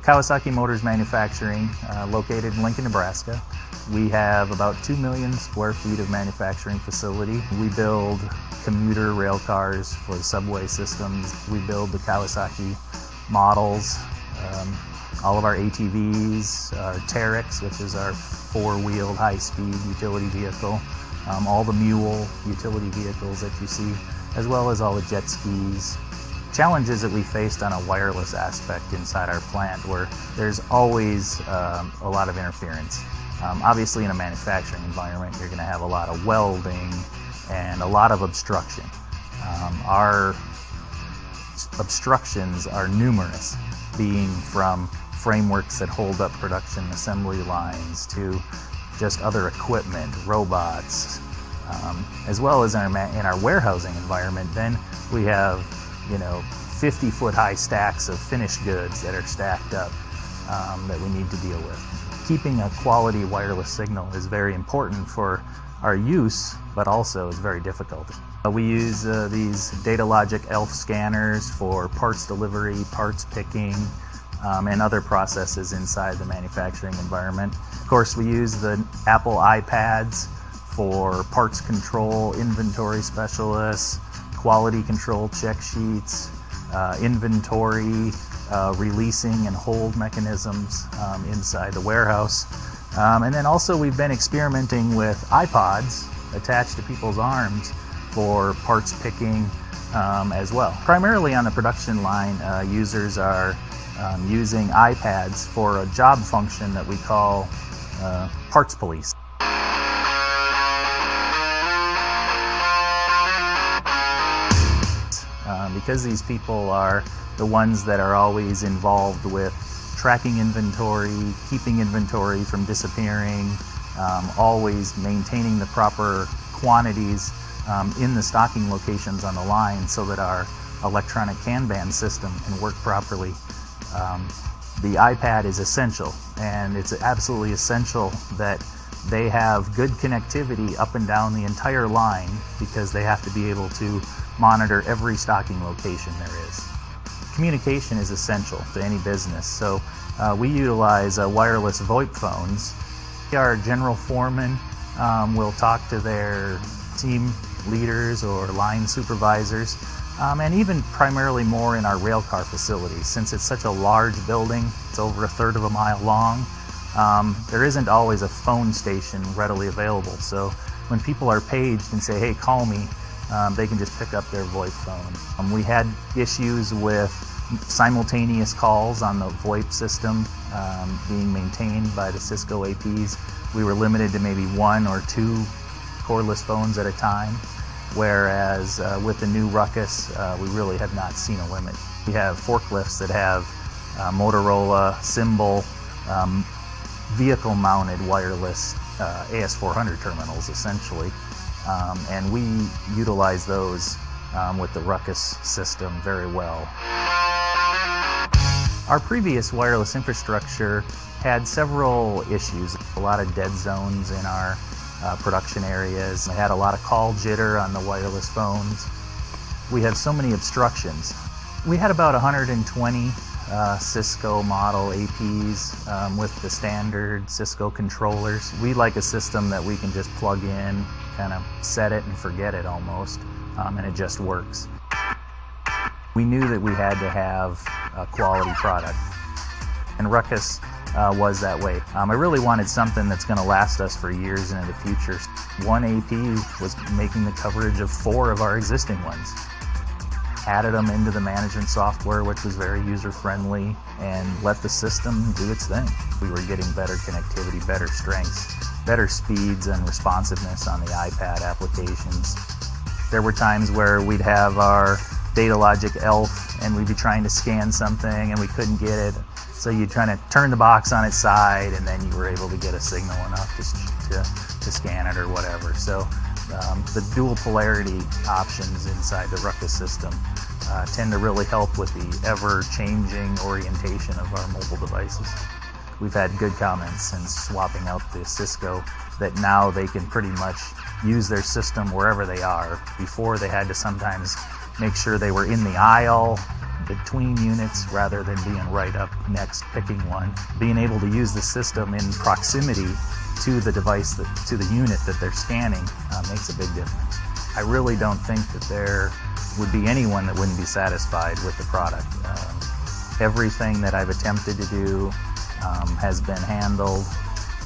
Kawasaki Motors manufacturing, located in Lincoln, Nebraska. We have about 2 million square feet of manufacturing facility. We build commuter rail cars for the subway systems. We build the Kawasaki models, all of our ATVs, our Terex, which is our four-wheeled high-speed utility vehicle, all the mule utility vehicles that you see, as well as all the jet skis. Challenges that we faced on a wireless aspect inside our plant where there's always a lot of interference. Obviously in a manufacturing environment you're going to have a lot of welding and a lot of obstruction. Our obstructions are numerous, being from frameworks that hold up production assembly lines to just other equipment, robots, as well as in our warehousing environment. Then we have 50-foot high stacks of finished goods that are stacked up that we need to deal with. Keeping a quality wireless signal is very important for our use, but also is very difficult. We use these DataLogic ELF scanners for parts delivery, parts picking, and other processes inside the manufacturing environment. Of course, we use the Apple iPads for parts control, inventory specialists, quality control check sheets, inventory, releasing and hold mechanisms inside the warehouse. And then also we've been experimenting with iPods attached to people's arms for parts picking as well. Primarily on the production line, users are using iPads for a job function that we call parts police. Because these people are the ones that are always involved with tracking inventory, keeping inventory from disappearing, always maintaining the proper quantities in the stocking locations on the line so that our electronic Kanban system can work properly. The iPad is essential, and it's absolutely essential that they have good connectivity up and down the entire line because they have to be able to monitor every stocking location there is. Communication is essential to any business, so we utilize wireless VoIP phones. Our general foreman will talk to their team leaders or line supervisors, and even primarily more in our railcar facilities. Since it's such a large building, it's over 1/3 of a mile long, there isn't always a phone station readily available. So when people are paged and say, hey, call me, they can just pick up their VoIP phone. We had issues with simultaneous calls on the VoIP system being maintained by the Cisco APs. We were limited to maybe 1 or 2 cordless phones at a time, whereas with the new Ruckus, we really have not seen a limit. We have forklifts that have Motorola symbol vehicle-mounted wireless AS400 terminals, essentially. And we utilize those with the Ruckus system very well. Our previous wireless infrastructure had several issues. A lot of dead zones in our production areas. We had a lot of call jitter on the wireless phones. We have so many obstructions. We had about 120 Cisco model APs with the standard Cisco controllers. We like a system that we can just plug in, kind of set it and forget it almost, and it just works. We knew that we had to have a quality product, and Ruckus was that way. I really wanted something that's going to last us for years into the future. One AP was making the coverage of 4 of our existing ones. Added them into the management software, which was very user-friendly, and let the system do its thing. We were getting better connectivity, better strengths, better speeds and responsiveness on the iPad applications. There were times where we'd have our DataLogic ELF and we'd be trying to scan something and we couldn't get it. So you'd try to turn the box on its side and then you were able to get a signal enough to scan it or whatever. So the dual polarity options inside the Ruckus system tend to really help with the ever-changing orientation of our mobile devices. We've had good comments since swapping out the Cisco that now they can pretty much use their system wherever they are. Before they had to sometimes make sure they were in the aisle, between units rather than being right up next picking one. Being able to use the system in proximity to the device, to the unit that they're scanning makes a big difference. I really don't think that there would be anyone that wouldn't be satisfied with the product. Everything that I've attempted to do has been handled.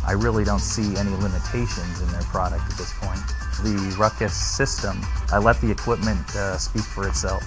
I really don't see any limitations in their product at this point. The Ruckus system, I let the equipment speak for itself.